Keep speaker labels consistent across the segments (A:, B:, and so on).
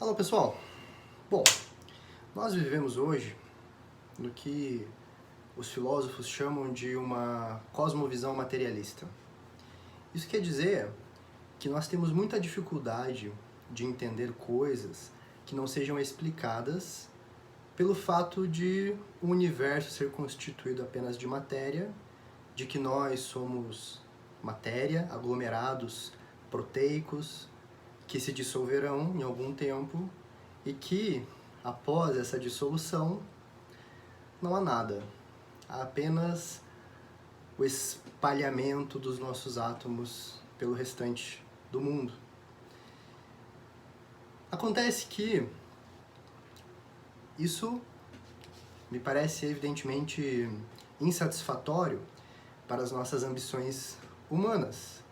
A: Alô pessoal, bom, nós vivemos hoje no que os filósofos chamam de uma cosmovisão materialista. Isso quer dizer que nós temos muita dificuldade de entender coisas que não sejam explicadas pelo fato de o universo ser constituído apenas de matéria, de que nós somos matéria, aglomerados proteicos, que se dissolverão em algum tempo e que, após essa dissolução, não há nada. Há apenas o espalhamento dos nossos átomos pelo restante do mundo. Acontece que isso me parece evidentemente insatisfatório para as nossas ambições humanas,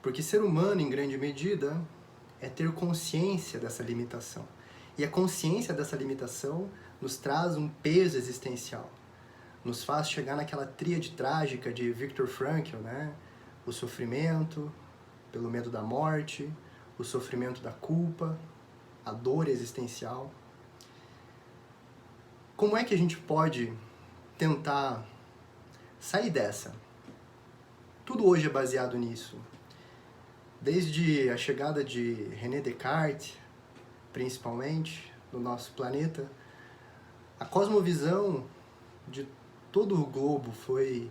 A: porque ser humano, em grande medida, é ter consciência dessa limitação. E a consciência dessa limitação nos traz um peso existencial. Nos faz chegar naquela tríade trágica de Viktor Frankl, né? O sofrimento pelo medo da morte, o sofrimento da culpa, a dor existencial. Como é que a gente pode tentar sair dessa? Tudo hoje é baseado nisso. Desde a chegada de René Descartes, principalmente, no nosso planeta, a cosmovisão de todo o globo foi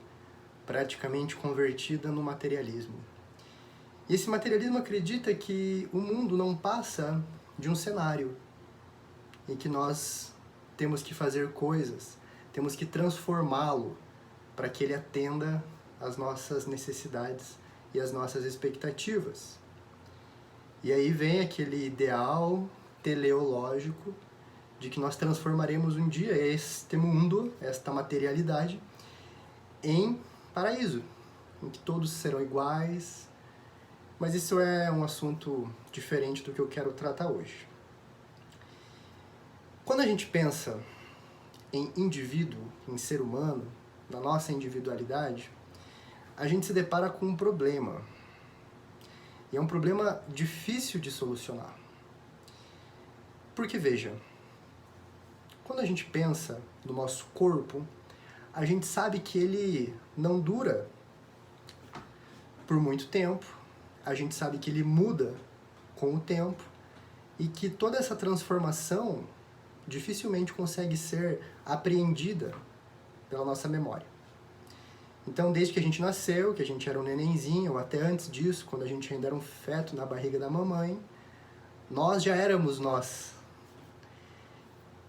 A: praticamente convertida no materialismo. E esse materialismo acredita que o mundo não passa de um cenário em que nós temos que fazer coisas, temos que transformá-lo para que ele atenda às nossas necessidades e às nossas expectativas. E aí vem aquele ideal teleológico de que nós transformaremos um dia este mundo, esta materialidade, em paraíso, em que todos serão iguais. Mas isso é um assunto diferente do que eu quero tratar hoje. Quando a gente pensa em indivíduo, em ser humano, na nossa individualidade, a gente se depara com um problema. E é um problema difícil de solucionar. Porque, veja, quando a gente pensa no nosso corpo, a gente sabe que ele não dura por muito tempo, a gente sabe que ele muda com o tempo e que toda essa transformação dificilmente consegue ser apreendida pela nossa memória. Então, desde que a gente nasceu, que a gente era um nenenzinho, ou até antes disso, quando a gente ainda era um feto na barriga da mamãe, nós já éramos nós.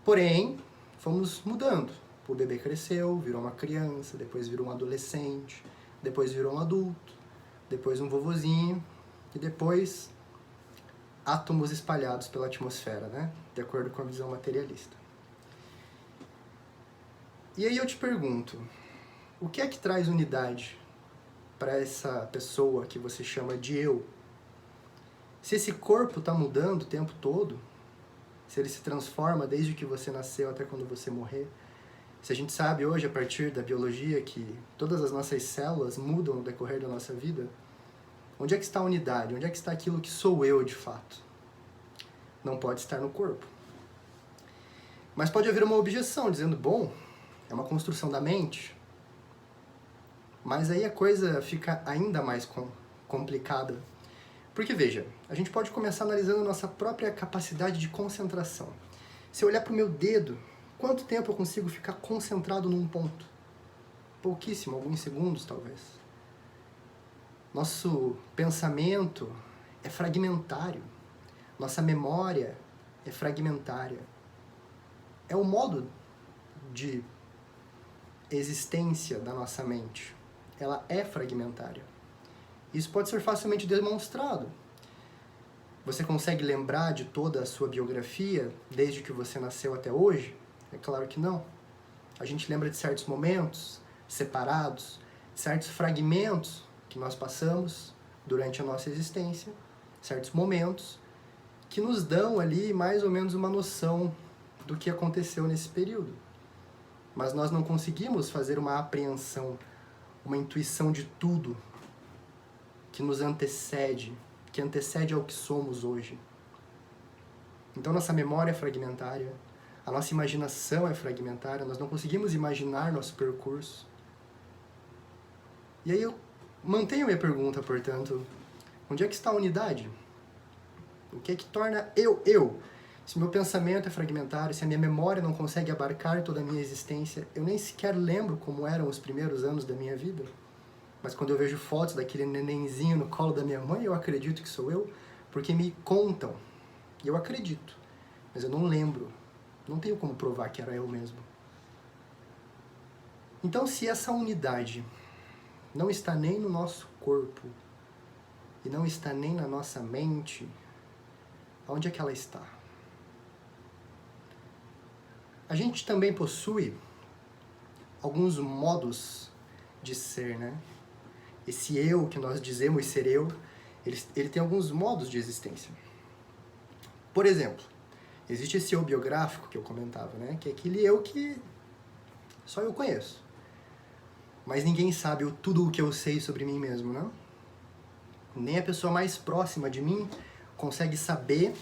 A: Porém, fomos mudando. O bebê cresceu, virou uma criança, depois virou um adolescente, depois virou um adulto, depois um vovozinho, e depois átomos espalhados pela atmosfera, né? De acordo com a visão materialista. E aí eu te pergunto, o que é que traz unidade para essa pessoa que você chama de eu? Se esse corpo está mudando o tempo todo, se ele se transforma desde que você nasceu até quando você morrer, se a gente sabe hoje, a partir da biologia, que todas as nossas células mudam no decorrer da nossa vida, onde é que está a unidade? Onde é que está aquilo que sou eu de fato? Não pode estar no corpo. Mas pode haver uma objeção, dizendo, bom, é uma construção da mente. Mas aí a coisa fica ainda mais complicada. Porque, veja, a gente pode começar analisando a nossa própria capacidade de concentração. Se eu olhar para o meu dedo, quanto tempo eu consigo ficar concentrado num ponto? Pouquíssimo, alguns segundos talvez. Nosso pensamento é fragmentário. Nossa memória é fragmentária. É o modo de existência da nossa mente. Ela é fragmentária. Isso pode ser facilmente demonstrado. Você consegue lembrar de toda a sua biografia desde que você nasceu até hoje? É claro que não. A gente lembra de certos momentos separados, certos fragmentos que nós passamos durante a nossa existência, certos momentos que nos dão ali mais ou menos uma noção do que aconteceu nesse período. Mas nós não conseguimos fazer uma apreensão, uma intuição de tudo que nos antecede, que antecede ao que somos hoje. Então nossa memória é fragmentária, a nossa imaginação é fragmentária, nós não conseguimos imaginar nosso percurso. E aí eu mantenho minha pergunta, portanto, onde é que está a unidade? O que é que torna eu? Se meu pensamento é fragmentário, se a minha memória não consegue abarcar toda a minha existência, eu nem sequer lembro como eram os primeiros anos da minha vida. Mas quando eu vejo fotos daquele nenenzinho no colo da minha mãe, eu acredito que sou eu, porque me contam. E eu acredito, mas eu não lembro. Não tenho como provar que era eu mesmo. Então, se essa unidade não está nem no nosso corpo e não está nem na nossa mente, onde é que ela está? A gente também possui alguns modos de ser, né? Esse eu que nós dizemos ser eu, ele tem alguns modos de existência. Por exemplo, existe esse eu biográfico que eu comentava, né? Que é aquele eu que só eu conheço. Mas ninguém sabe tudo o que eu sei sobre mim mesmo, não? Nem a pessoa mais próxima de mim consegue saber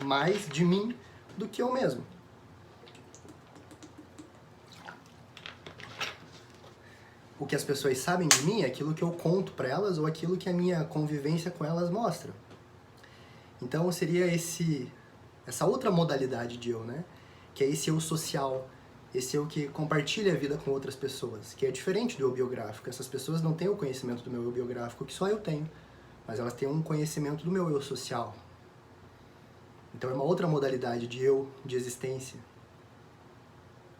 A: mais de mim do que eu mesmo. O que as pessoas sabem de mim é aquilo que eu conto para elas ou aquilo que a minha convivência com elas mostra. Então seria essa outra modalidade de eu, né? Que é esse eu social, esse eu que compartilha a vida com outras pessoas, que é diferente do eu biográfico. Essas pessoas não têm o conhecimento do meu eu biográfico, que só eu tenho, mas elas têm um conhecimento do meu eu social. Então é uma outra modalidade de eu, de existência.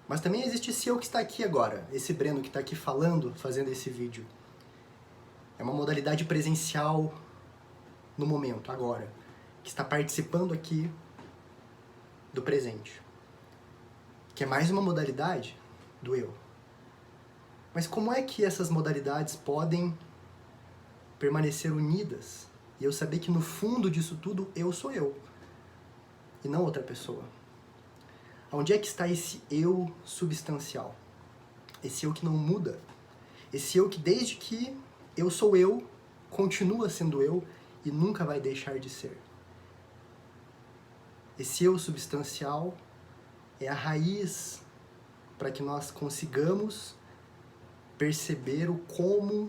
A: Mas também existe esse eu que está aqui agora, esse Breno que está aqui falando, fazendo esse vídeo. É uma modalidade presencial no momento, agora, que está participando aqui do presente. Que é mais uma modalidade do eu. Mas como é que essas modalidades podem permanecer unidas e eu saber que no fundo disso tudo eu sou eu e não outra pessoa? Onde é que está esse eu substancial? Esse eu que não muda? Esse eu que desde que eu sou eu, continua sendo eu e nunca vai deixar de ser. Esse eu substancial é a raiz para que nós consigamos perceber o como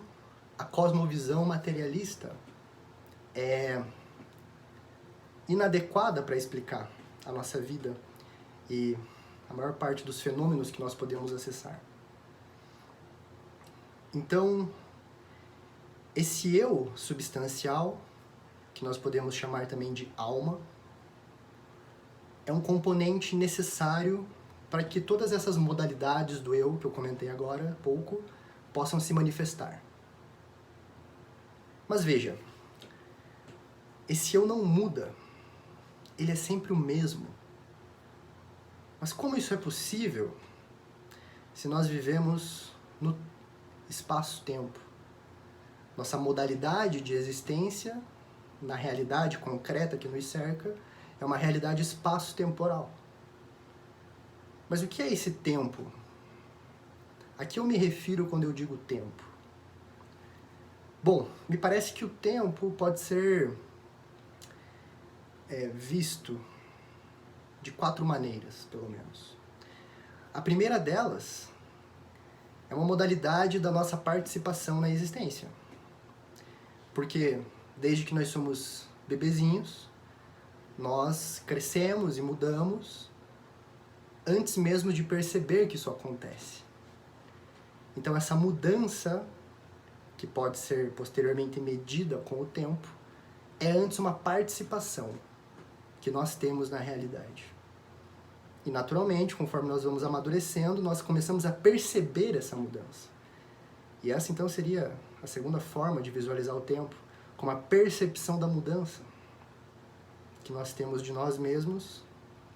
A: a cosmovisão materialista é inadequada para explicar a nossa vida e a maior parte dos fenômenos que nós podemos acessar. Então, esse eu substancial, que nós podemos chamar também de alma, é um componente necessário para que todas essas modalidades do eu, que eu comentei agora há pouco, possam se manifestar. Mas veja, esse eu não muda, ele é sempre o mesmo. Mas como isso é possível se nós vivemos no espaço-tempo? Nossa modalidade de existência, na realidade concreta que nos cerca, é uma realidade espaço-temporal. Mas o que é esse tempo? A que eu me refiro quando eu digo tempo? Bom, me parece que o tempo pode ser visto de 4 maneiras, pelo menos. A primeira delas é uma modalidade da nossa participação na existência. Porque desde que nós somos bebezinhos, nós crescemos e mudamos antes mesmo de perceber que isso acontece. Então essa mudança, que pode ser posteriormente medida com o tempo, é antes uma participação que nós temos na realidade. E naturalmente, conforme nós vamos amadurecendo, nós começamos a perceber essa mudança. E essa então seria a segunda forma de visualizar o tempo, como a percepção da mudança que nós temos de nós mesmos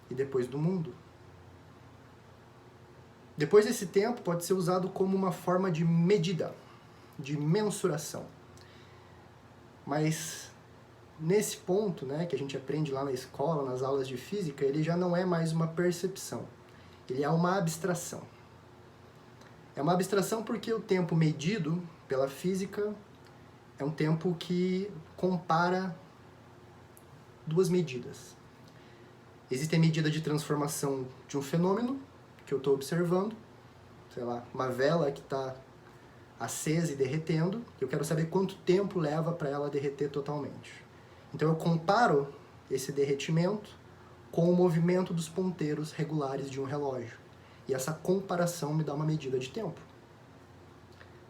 A: e depois do mundo. Depois desse tempo pode ser usado como uma forma de medida, de mensuração. Mas nesse ponto, né, que a gente aprende lá na escola, nas aulas de física, ele já não é mais uma percepção, ele é uma abstração. É uma abstração porque o tempo medido pela física é um tempo que compara 2 medidas. Existe a medida de transformação de um fenômeno que eu estou observando, sei lá, uma vela que está acesa e derretendo, eu quero saber quanto tempo leva para ela derreter totalmente. Então eu comparo esse derretimento com o movimento dos ponteiros regulares de um relógio. E essa comparação me dá uma medida de tempo.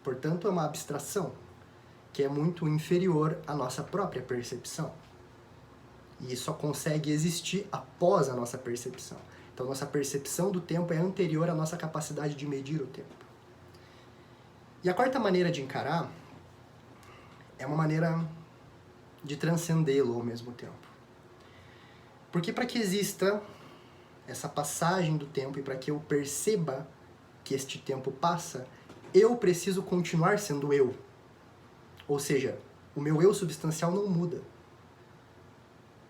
A: Portanto, é uma abstração que é muito inferior à nossa própria percepção. E só consegue existir após a nossa percepção. Então, nossa percepção do tempo é anterior à nossa capacidade de medir o tempo. E a quarta maneira de encarar é uma maneira de transcendê-lo ao mesmo tempo. Porque para que exista essa passagem do tempo e para que eu perceba que este tempo passa, eu preciso continuar sendo eu. Ou seja, o meu eu substancial não muda.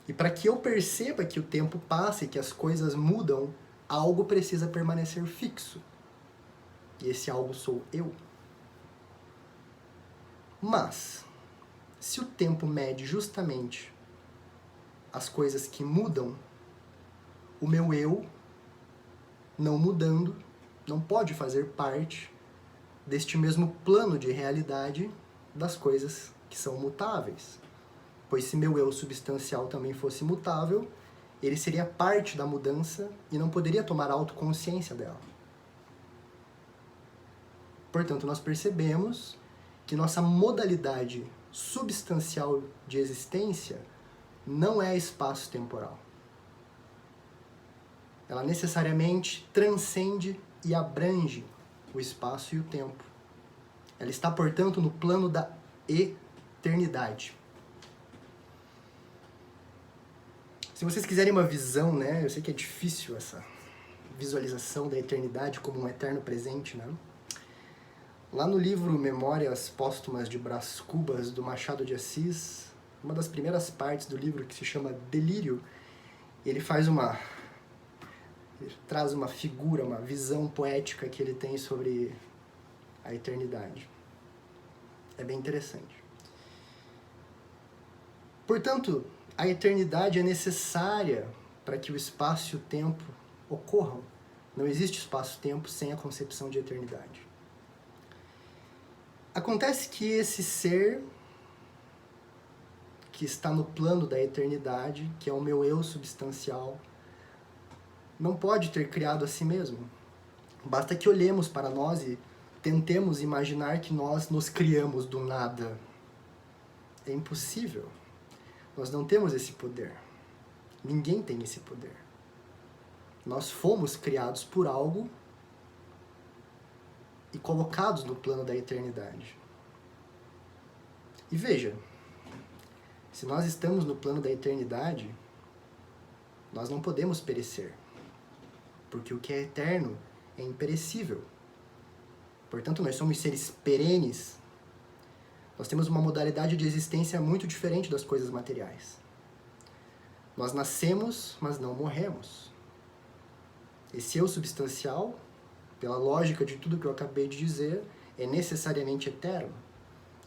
A: E para que eu perceba que o tempo passa e que as coisas mudam, algo precisa permanecer fixo. E esse algo sou eu. Mas, se o tempo mede justamente as coisas que mudam, o meu eu, não mudando, não pode fazer parte deste mesmo plano de realidade das coisas que são mutáveis. Pois se meu eu substancial também fosse mutável, ele seria parte da mudança e não poderia tomar autoconsciência dela. Portanto, nós percebemos que nossa modalidade substancial de existência não é espaço-temporal. Ela necessariamente transcende e abrange o espaço e o tempo. Ela está, portanto, no plano da eternidade. Se vocês quiserem uma visão, né? Eu sei que é difícil essa visualização da eternidade como um eterno presente, né? Lá no livro Memórias Póstumas de Brás Cubas, do Machado de Assis, uma das primeiras partes do livro, que se chama Delírio, ele traz uma figura, uma visão poética que ele tem sobre a eternidade. É bem interessante. Portanto, a eternidade é necessária para que o espaço e o tempo ocorram. Não existe espaço-tempo sem a concepção de eternidade. Acontece que esse ser que está no plano da eternidade, que é o meu eu substancial, não pode ter criado a si mesmo. Basta que olhemos para nós e tentemos imaginar que nós nos criamos do nada. É impossível. Nós não temos esse poder. Ninguém tem esse poder. Nós fomos criados por algo e colocados no plano da eternidade. E veja, se nós estamos no plano da eternidade, nós não podemos perecer. Porque o que é eterno é imperecível. Portanto, nós somos seres perenes. Nós temos uma modalidade de existência muito diferente das coisas materiais. Nós nascemos, mas não morremos. Esse eu substancial, pela lógica de tudo que eu acabei de dizer, é necessariamente eterno.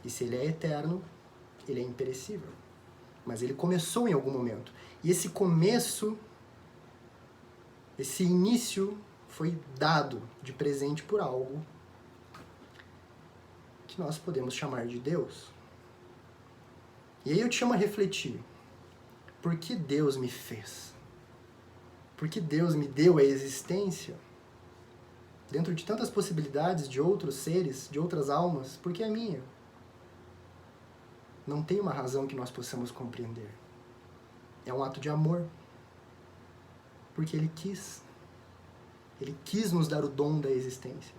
A: E se ele é eterno, ele é imperecível. Mas ele começou em algum momento. E esse começo, esse início, foi dado de presente por algo que nós podemos chamar de Deus. E aí eu te chamo a refletir. Por que Deus me fez? Por que Deus me deu a existência? Dentro de tantas possibilidades de outros seres, de outras almas, por que a minha? Não tem uma razão que nós possamos compreender. É um ato de amor. Porque Ele quis. Ele quis nos dar o dom da existência.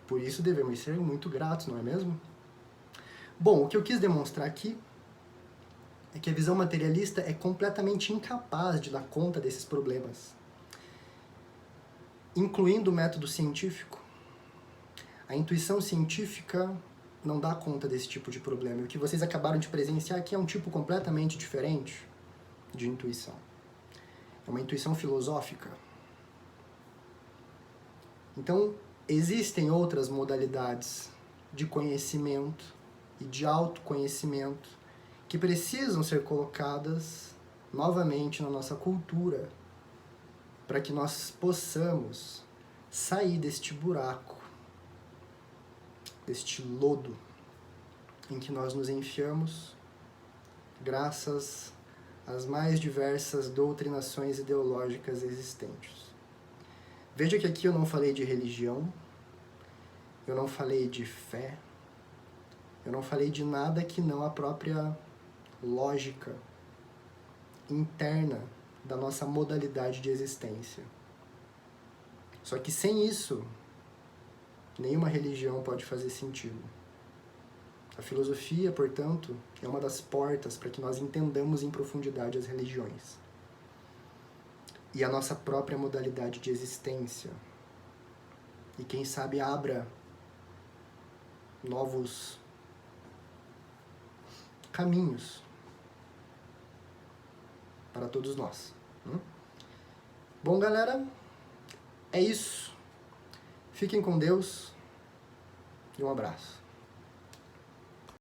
A: Por isso devemos ser muito gratos, não é mesmo? Bom, o que eu quis demonstrar aqui é que a visão materialista é completamente incapaz de dar conta desses problemas, incluindo o método científico. A intuição científica não dá conta desse tipo de problema. E o que vocês acabaram de presenciar aqui é um tipo completamente diferente de intuição. É uma intuição filosófica. Então, existem outras modalidades de conhecimento e de autoconhecimento que precisam ser colocadas novamente na nossa cultura, para que nós possamos sair deste buraco, deste lodo em que nós nos enfiamos, graças às mais diversas doutrinações ideológicas existentes. Veja que aqui eu não falei de religião, eu não falei de fé, eu não falei de nada que não a própria lógica interna da nossa modalidade de existência. Só que sem isso, nenhuma religião pode fazer sentido. A filosofia, portanto, é uma das portas para que nós entendamos em profundidade as religiões e a nossa própria modalidade de existência. E quem sabe abra novos caminhos para todos nós. Bom, galera, é isso. Fiquem com Deus e um abraço.